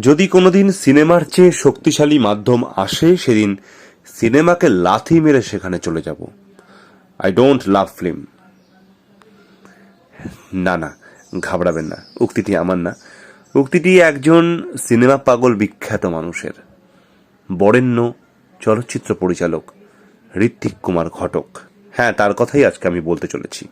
যদি কোনোদিন সিনেমার চেয়ে শক্তিশালী মাধ্যম আসে, সেদিন সিনেমাকে লাথি মেরে সেখানে চলে যাব। I don't love film. না না, ঘাবড়াবেন না, উক্তিটি আমার না। উক্তিটি একজন সিনেমা পাগল বিখ্যাত মানুষের, বরেণ্য চলচ্চিত্র পরিচালক ঋত্বিক কুমার ঘটক। হ্যাঁ, তার কথাই আজকে আমি বলতে চলেছি।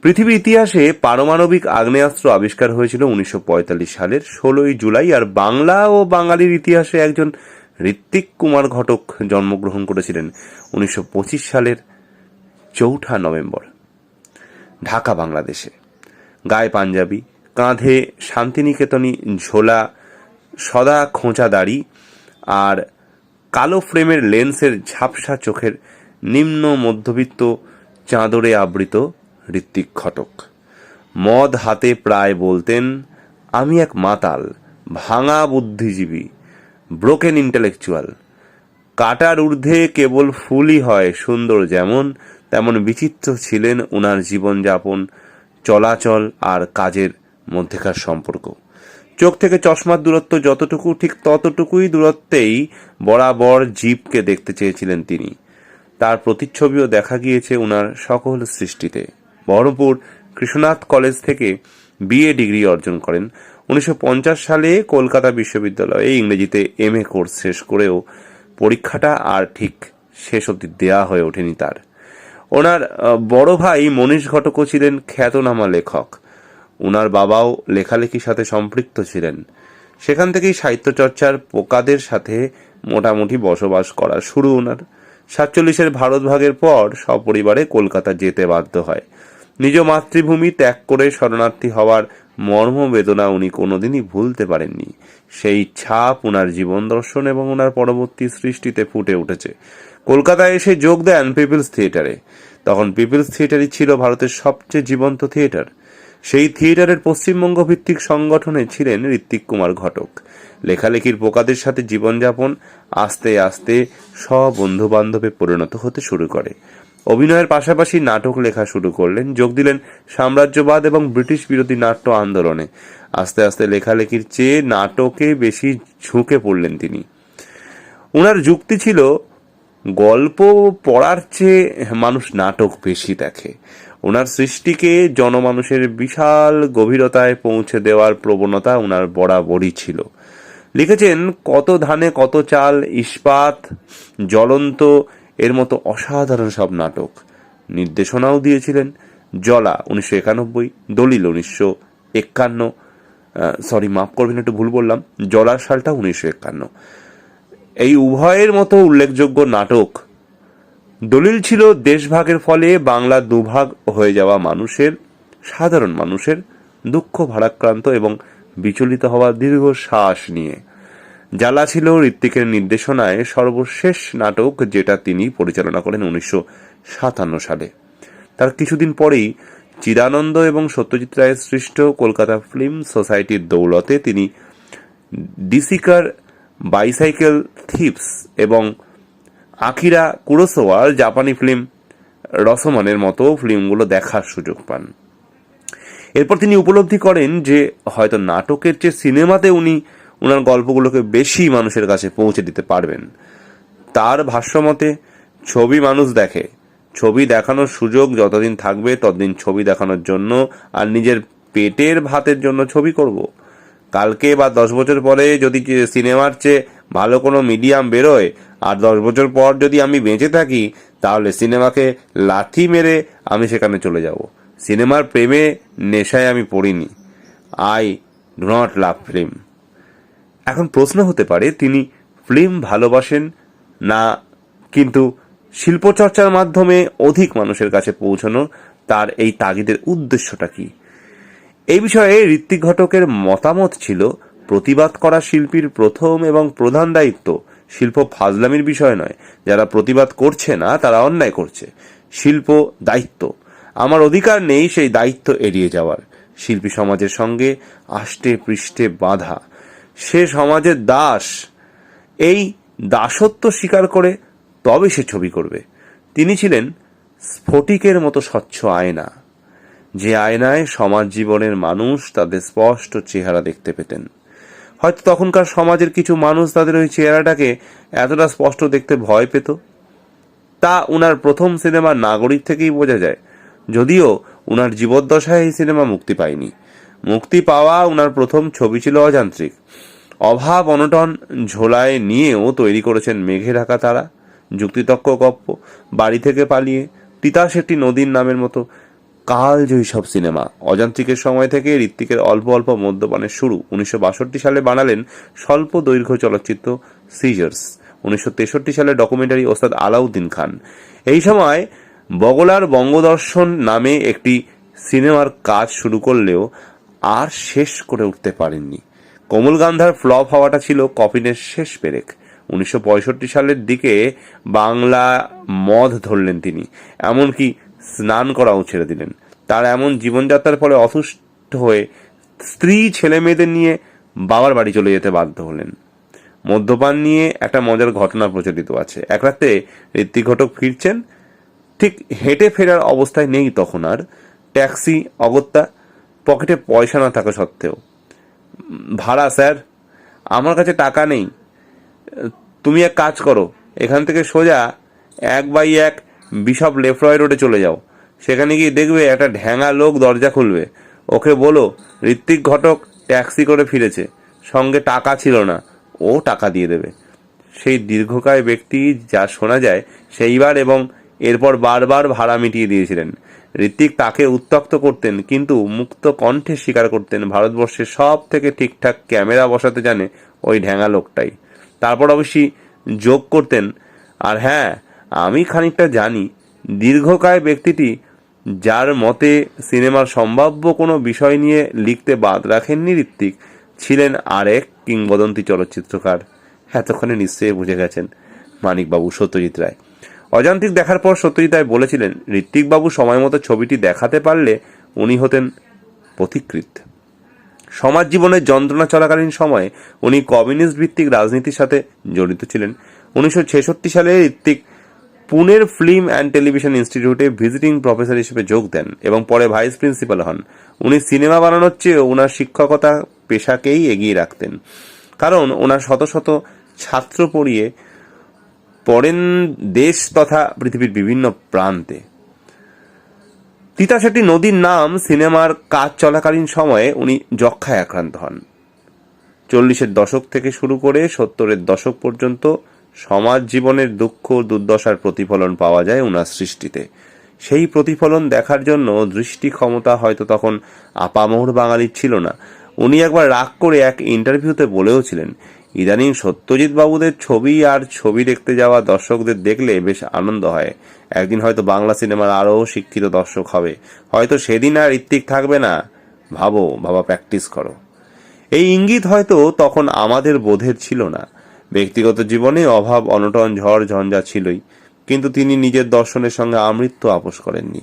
পৃথিবীর ইতিহাসে পারমাণবিক আগ্নেয়াস্ত্র আবিষ্কার হয়েছিল 1945 সালের 16ই জুলাই, আর বাংলা ও বাঙালির ইতিহাসে একজন ঋত্বিক কুমার ঘটক জন্মগ্রহণ করেছিলেন 1925 সালের 4 নভেম্বর ঢাকা, বাংলাদেশে। গায়ে পাঞ্জাবি, কাঁধে শান্তিনিকেতনী ঝোলা, সদা খোঁচা দাড়ি আর কালো ফ্রেমের লেন্সের ঝাপসা চোখের নিম্ন মধ্যবিত্ত চাদরে আবৃত ঋত্বিক ঘটক মদ হাতে প্রায় বলতেন, আমি এক মাতাল, ভাঙা বুদ্ধিজীবী, ব্রোকেন ইন্টেলেকচুয়াল। কাটার ঊর্ধ্বে কেবল ফুলই হয়, সুন্দর যেমন তেমন বিচিত্র ছিলেন ওনার জীবনযাপন, চলাচল আর কাজের মধ্যেকার সম্পর্ক। চোখ থেকে চশমার দূরত্ব যতটুকু, ঠিক ততটুকুই দূরত্বেই বরাবর জীবকে দেখতে চেয়েছিলেন তিনি। তার প্রতিচ্ছবিও দেখা গিয়েছে ওনার সকল সৃষ্টিতে। বহরমপুর কৃষ্ণনাথ কলেজ থেকে বিএ ডিগ্রি অর্জন করেন। 1950 সালে কলকাতা বিশ্ববিদ্যালয়ে ইংরেজিতে MA কোর্স শেষ করেও পরীক্ষাটা আর ঠিক শেষ অবধি দেয়া হয়ে ওঠেনি তার। ওনার বড় ভাই মনীশ ঘটকও ছিলেন খ্যাতনামা লেখক। ওনার বাবাও লেখালেখির সাথে সম্পৃক্ত ছিলেন। সেখান থেকেই সাহিত্য চর্চার পোকাদের সাথে মোটামুটি বসবাস করা শুরু ওনার। 47-এর ভারত ভাগের পর সপরিবারে কলকাতা যেতে বাধ্য হয়। নিজ মাতৃভূমি ত্যাগ করে শরণার্থী হওয়ার মর্মবেদনা উনি কোনোদিনই ভুলতে পারেননি। সেই ছাপ ওনার জীবন দর্শন এবং ওনার পরবর্তী সৃষ্টিতে ফুটে উঠেছে। কলকাতায় এসে যোগ দেন পিপলস থিয়েটারে। তখন পিপলস থিয়েটারই ছিল ভারতের সবচেয়ে জীবন্ত থিয়েটার। সেই থিয়েটারের পশ্চিমবঙ্গ ভিত্তিক সংগঠনে ছিলেন ঋত্বিক কুমার ঘটক। লেখালেখির পোকাদের সাথে জীবনযাপন আস্তে আস্তে বন্ধু বান্ধবে পরিণত হতে শুরু করে। অভিনয়ের পাশাপাশি নাটক লেখা শুরু করলেন, যোগ দিলেন সাম্রাজ্যবাদ এবং ব্রিটিশ বিরোধী নাট্য আন্দোলনে। আস্তে আস্তে লেখালেখির চেয়ে নাটকে বেশি ঝুঁকে পড়লেন তিনি। ওনার যুক্তি ছিল, গল্প পড়ার চেয়ে মানুষ নাটক বেশি দেখে। ওনার সৃষ্টিকে জনমানুষের বিশাল গভীরতায় পৌঁছে দেওয়ার প্রবণতা ওনার বরাবরই ছিল। লিখেছেন কত ধানে কত চাল, ইস্পাত, জ্বলন্ত, এর মতো অসাধারণ সব নাটক। নির্দেশনাও দিয়েছিলেন। জলা 1991, দলিল 1951, সরি মাফ করবেন একটু ভুল বললাম, জলার সালটা 1951। এই উভয়ের মতো উল্লেখযোগ্য নাটক। দলিল ছিল দেশভাগের ফলে বাংলা দুভাগ হয়ে যাওয়া মানুষের, সাধারণ মানুষের দুঃখ ভারাক্রান্ত এবং বিচলিত হওয়ার দীর্ঘ শ্বাস নিয়ে। জ্বালা ছিল ঋত্বিকের নির্দেশনায় সর্বশেষ নাটক, যেটা তিনি পরিচালনা করেন 1957 সালে। তার কিছুদিন পরেই চিদানন্দ এবং সত্যজিৎ রায়ের সৃষ্ট কলকাতা ফিল্ম সোসাইটির দৌলতে তিনি ডিসিকার বাইসাইকেল থিপস এবং আকিরা কুরোসাওয়ার জাপানি ফিল্ম রসমানের মতো ফিল্মগুলো দেখার সুযোগ পান। এরপর তিনি উপলব্ধি করেন যে হয়তো নাটকের চেয়ে সিনেমাতে উনি ওনার গল্পগুলোকে বেশি মানুষের কাছে পৌঁছে দিতে পারবেন। তার ভাষ্যমতে, ছবি মানুষ দেখে, ছবি দেখানোর সুযোগ যতদিন থাকবে ততদিন ছবি দেখানোর জন্য আর নিজের পেটের ভাতের জন্য ছবি করব। কালকে বা 10 বছর পরে যদি সিনেমার চেয়ে ভালো কোনো মিডিয়াম বেরোয় আর 10 বছর পর যদি আমি বেঁচে থাকি, তাহলে সিনেমাকে লাথি মেরে আমি সেখানে চলে যাব। সিনেমার প্রেমে নেশায় আমি পড়িনি। I do not love film. এখন প্রশ্ন হতে পারে, তিনি ফিল্ম ভালোবাসেন না, কিন্তু শিল্পচর্চার মাধ্যমে অধিক মানুষের কাছে পৌঁছানো তার এই তাগিদের উদ্দেশ্যটা কি? এই বিষয়ে ঋত্বিক ঘটকের মতামত ছিল, প্রতিবাদ করা শিল্পীর প্রথম এবং প্রধান দায়িত্ব। শিল্প ফাজলামির বিষয় নয়। যারা প্রতিবাদ করছে না তারা অন্যায় করছে। শিল্প দায়িত্ব। আমার অধিকার নেই সেই দায়িত্ব এড়িয়ে যাওয়ার। শিল্পী সমাজের সঙ্গে আষ্টে পৃষ্ঠে বাঁধা, সে সমাজের দাস। এই দাসত্ব স্বীকার করে তবে সে ছবি করবে। তিনি ছিলেন স্ফটিকের মতো স্বচ্ছ আয়না, যে আয়নায় সমাজ জীবনের মানুষ তাদের স্পষ্ট চেহারা দেখতে পেতেন। হয়তো তখনকার সমাজের কিছু মানুষ তাদের ওই চেহারাটাকে এতটা স্পষ্ট দেখতে ভয় পেত। তা উনার প্রথম সিনেমা নাগরিক থেকেই বোঝা যায়। যদিও উনার জীবদ্দশায় এই সিনেমা মুক্তি পায়নি। মুক্তি পাওয়া উনার প্রথম ছবি ছিল অযান্ত্রিক। অভাব অনটন ঝোলায় নিয়েও তৈরি করেছেন মেঘে ঢাকা তারা, যুক্তিতক্ক গপ্প, বাড়ি থেকে পালিয়ে, তিতাস একটি নদীর নামের মতো কালজয়ী সব সিনেমা। অযান্ত্রিকের সময় থেকে ঋত্বিকের অল্প অল্প মদ্যপানের শুরু। 1962 সালে বানালেন স্বল্প দৈর্ঘ্য চলচ্চিত্র সিজার্স। 1963 সালে ডকুমেন্টারি ওস্তাদ আলাউদ্দিন খান। এই সময় বগলার বঙ্গদর্শন নামে একটি সিনেমার কাজ শুরু করলেও আর শেষ করে উঠতে পারেননি। কোমল গান্ধার ফ্লপ হওয়াটা ছিল কফিনের শেষ পেরেক। 1965 সালের দিকে বাংলা মদ ধরলেন তিনি, এমনকি স্নান করাও ছেড়ে দিলেন। তার এমন জীবনযাত্রার ফলে অসুস্থ হয়ে স্ত্রী ছেলে মেয়েদের নিয়ে বাবার বাড়ি চলে যেতে বাধ্য হলেন। মদ্যপান নিয়ে একটা মজার ঘটনা প্রচলিত আছে। এক রাতে ঋত্বিক ঘটক ফিরছেন, ঠিক হেঁটে ফেরার অবস্থায় নেই তখন আর। ট্যাক্সি অগত্যা, পকেটে পয়সা না থাকা সত্ত্বেও। ভাড়া স্যার, আমার কাছে টাকা নেই। তুমি এক কাজ করো, এখান থেকে সোজা 1/1 বিশপ লেফ্রয় রোডে চলে যাও। সেখানে গিয়ে দেখবে একটা ঢ্যাঙা লোক দরজা খুলবে। ওকে বলো ঋত্বিক ঘটক ট্যাক্সি করে ফিরেছে, সঙ্গে টাকা ছিল না, ও টাকা দিয়ে দেবে। সেই দীর্ঘকায় ব্যক্তি, যা শোনা যায়, সেইবার এবং এরপর বারবার ভাড়া মিটিয়ে দিয়েছিলেন। ঋত্বিক তাকে উত্ত্যক্ত করতেন, কিন্তু মুক্ত কণ্ঠে স্বীকার করতেন ভারতবর্ষের সব থেকে ঠিকঠাক ক্যামেরা বসাতে জানে ওই ঢ্যাঙা লোকটাই। তারপর অবশ্যই যোগ করতেন, আর হ্যাঁ, আমি খানিকটা জানি। দীর্ঘকায় ব্যক্তিটি, যার মতে সিনেমার সম্ভাব্য কোনো বিষয় নিয়ে লিখতে বাদ রাখেননি ঋত্বিক, ছিলেন আরেক কিংবদন্তি চলচ্চিত্রকার। এতক্ষণে নিশ্চয়ই বুঝে গেছেন, মানিকবাবু সত্যজিৎ রায়। অযান্ত্রিক দেখার পর সত্যজিৎ রায় বলেছিলেন, ঋত্বিকবাবু সময় মতো ছবিটি দেখাতে পারলে উনি হতেন পথিকৃৎ। সমাজ জীবনের যন্ত্রণা চলাকালীন সময়ে উনি কমিউনিস্ট ভিত্তিক রাজনীতির সাথে জড়িত ছিলেন। 1966 সালে ঋত্বিক পুনের ফিল্ম অ্যান্ড টেলিভিশন ইনস্টিটিউটে ভিজিটিং প্রফেসর হিসেবে যোগ দেন এবং পরে ভাইস প্রিন্সিপাল হন। উনি সিনেমা বানানোর চেয়েও ওনার শিক্ষকতা পেশাকেই এগিয়ে রাখতেন, কারণ ওনার শত শত ছাত্র পড়েন দেশ তথা পৃথিবীর বিভিন্ন প্রান্তে। তিতাস একটি নদীর নাম সিনেমার কাজ চলাকালীন সময়ে উনি যক্ষ্মায় আক্রান্ত হন। 40-এর দশক থেকে শুরু করে 70-এর দশক পর্যন্ত সমাজ জীবনের দুঃখ দুর্দশার প্রতিফলন পাওয়া যায় ওনার সৃষ্টিতে। সেই প্রতিফলন দেখার জন্য দৃষ্টি ক্ষমতা হয়তো তখন আপামোর বাঙালির ছিল না। উনি একবার রাগ করে এক ইন্টারভিউতে বলেওছিলেন, ইদানিং সত্যজিৎ বাবুদের ছবি আর ছবি দেখতে যাওয়া দর্শকদের দেখলে বেশ আনন্দ হয়। একদিন হয়তো বাংলা সিনেমার আরও শিক্ষিত দর্শক হবে, হয়তো সেদিন আর ঋত্বিক থাকবে না। ভাবা প্র্যাকটিস করো। এই ইঙ্গিত হয়তো তখন আমাদের বোধের ছিল না। ব্যক্তিগত জীবনে অভাব অনটন ঝড় ঝঞ্ঝা ছিলই, কিন্তু তিনি নিজের দর্শনের সঙ্গে আমৃত্যু আপোষ করেননি।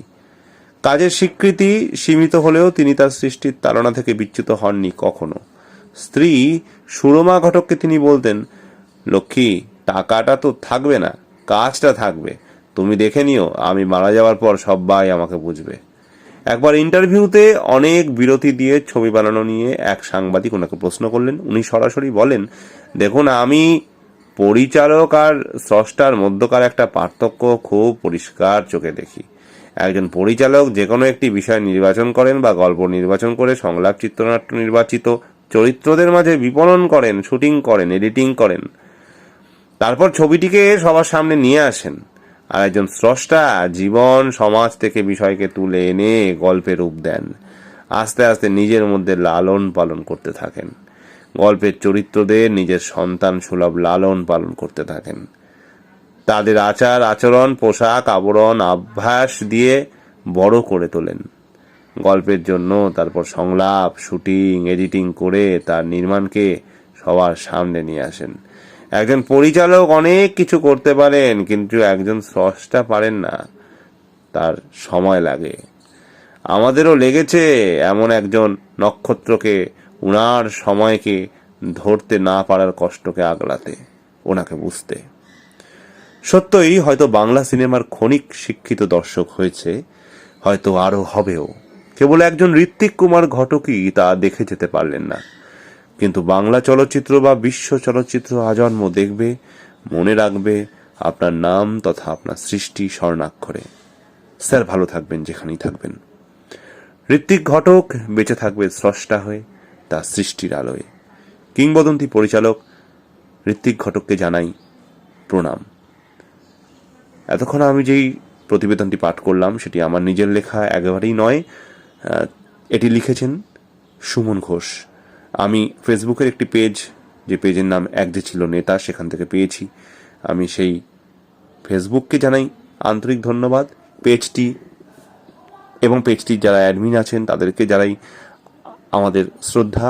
কাজের স্বীকৃতি সীমিত হলেও তিনি তার সৃষ্টির তাড়না থেকে বিচ্যুত হননি কখনো। স্ত্রী সুরমা ঘটককে তিনি বলতেন, লক্ষ্মী, টাকাটা তো থাকবে না, কাজটা থাকবে। তুমি দেখে নিও, আমি মারা যাওয়ার পর সবাই আমাকে বুঝবে। একবার ইন্টারভিউতে অনেক বিরতি দিয়ে ছবি বানানো নিয়ে এক সাংবাদিক ওনাকে প্রশ্ন করলেন। উনি সরাসরি বলেন, দেখুন, আমি পরিচালক আর স্রষ্টার মধ্যকার একটা পার্থক্য খুব পরিষ্কার চোখে দেখি। একজন পরিচালক যে কোনো একটি বিষয় নির্বাচন করেন বা গল্প নির্বাচন করে সংলাপ চিত্রনাট্য নির্বাচিত চরিত্রদের মাঝে বিপণন করেন, শুটিং করেন, এডিটিং করেন, তারপর ছবিটিকে সবার সামনে নিয়ে আসেন। আর একজন স্রষ্টা জীবন সমাজ থেকে বিষয়কে তুলে এনে গল্পে রূপ দেন, আস্তে আস্তে নিজের মধ্যে লালন পালন করতে থাকেন, গল্পের চরিত্রদের নিজের সন্তান সুলভ লালন পালন করতে থাকেন, তাদের আচার আচরণ পোশাক আবরণ অভ্যাস দিয়ে বড় করে তোলেন গল্পের জন্য। তারপর সংলাপ শুটিং এডিটিং করে তার নির্মাণকে সবার সামনে নিয়ে আসেন। একজন পরিচালক অনেক কিছু করতে পারেন, কিন্তু একজন স্রষ্টা পারেন না, তার সময় লাগে। আমাদেরও লেগেছে এমন একজন নক্ষত্রকে, উনার সময়কে ধরতে না পারার কষ্টকে আগলাতে, ওনাকে বুঝতে। সত্যই হয়তো বাংলা সিনেমার ক্ষণিক শিক্ষিত দর্শক হয়েছে, হয়তো আরো হবেও। কেবল একজন ঋত্বিক কুমার ঘটকই তা দেখে যেতে পারলেন না। কিন্তু বাংলা চলচ্চিত্র বা বিশ্ব চলচ্চিত্র আজন্ম দেখবে, মনে রাখবে আপনার নাম তথা আপনার সৃষ্টি স্বর্ণাক্ষরে। স্যার ভালো থাকবেন যেখানেই থাকবেন। ঋত্বিক ঘটক বেঁচে থাকবে স্রষ্টা হয়ে, তার সৃষ্টির আলোয়। কিংবদন্তি পরিচালক ঋত্বিক ঘটককে জানাই প্রণাম। এতক্ষণ আমি যেই প্রতিবেদনটি পাঠ করলাম সেটি আমার নিজের লেখা একেবারেই নয়, এটি লিখেছেন সুমন ঘোষ। আমি ফেসবুকের একটি পেজ, যে পেজের নাম এক যে ছিল নেতা, সেখান থেকে পেয়েছি। আমি সেই ফেসবুককে জানাই আন্তরিক ধন্যবাদ, পেজটি এবং পেজটির যারা অ্যাডমিন আছেন তাদেরকে জানাই আমাদের শ্রদ্ধা,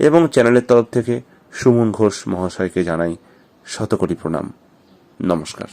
এবং চ্যানেলের তরফ থেকে সুমন ঘোষ মহাশয়কে জানাই শতকোটি প্রণাম। নমস্কার।